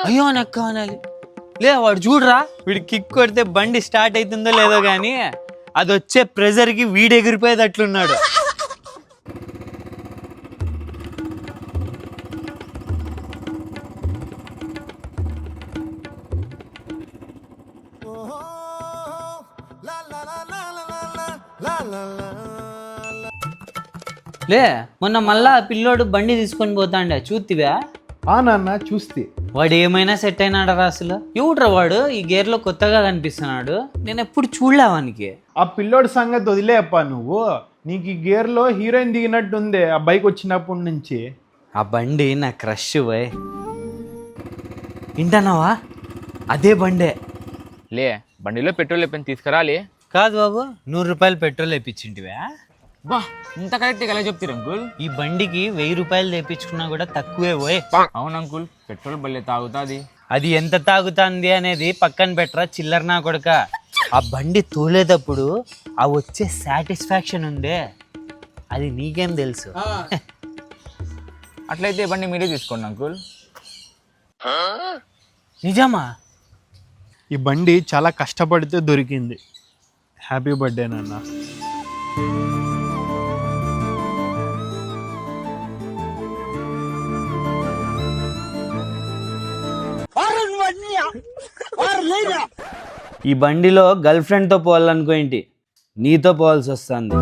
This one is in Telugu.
అయ్యో నక్క అనాలి లే వాడు చూడరా వీడి కిక్ కొడితే బండి స్టార్ట్ అవుతుందో లేదో గానీ అది వచ్చే ప్రెజర్ కి వీడు ఎగిరిపోయేటట్లున్నాడు. లే మొన్న మళ్ళా పిల్లోడు బండి తీసుకొని పోతాండే చూతివా? నాన్న చూస్తే. వాడు ఏమైనా సెట్ అయినాడరా అసలు? ఎవడ్రా వాడు ఈ గేర్ లో కొత్తగా కనిపిస్తున్నాడు, నేను ఎప్పుడు చూడలేవానికి. ఆ పిల్లోడి సంగతి వదిలేప్పా నువ్వు. నీకు ఈ గేర్ లో హీరోయిన్ దిగినట్టుంది ఆ బైక్ వచ్చినప్పటి నుంచి. ఆ బండి నా క్రష్ వై వింటానావా? అదే బండే. లే బండిలో పెట్రోల్ వేపని తీసుకురాలే. కాదు బాబు, 100 రూపాయలు పెట్రోల్ వేయించింటివా? బా ఇంత కరెక్ట్ ఎలా చెప్తారు అంకుల్? ఈ బండికి 1000 రూపాయలు తెప్పించుకున్నా కూడా తక్కువే పోయ్. అవును అంకుల్, పెట్రోల్ బల్లే తాగుతాది. అది ఎంత తాగుతుంది అనేది పక్కన పెట్టరా చిల్లర నా కొడుక. ఆ బండి తోలేటప్పుడు ఆ వచ్చే సాటిస్ఫాక్షన్ ఉందే, అది నీకేం తెలుసు? అట్లయితే బండి మీరే తీసుకోండి అంకుల్. నిజమా? ఈ బండి చాలా కష్టపడితే దొరికింది. హ్యాపీ బర్త్డే నాన్న. ఈ బండిలో గర్ల్ ఫ్రెండ్తో పోవాలనుకో ఏంటి, నీతో పోవాల్సి వస్తుంది.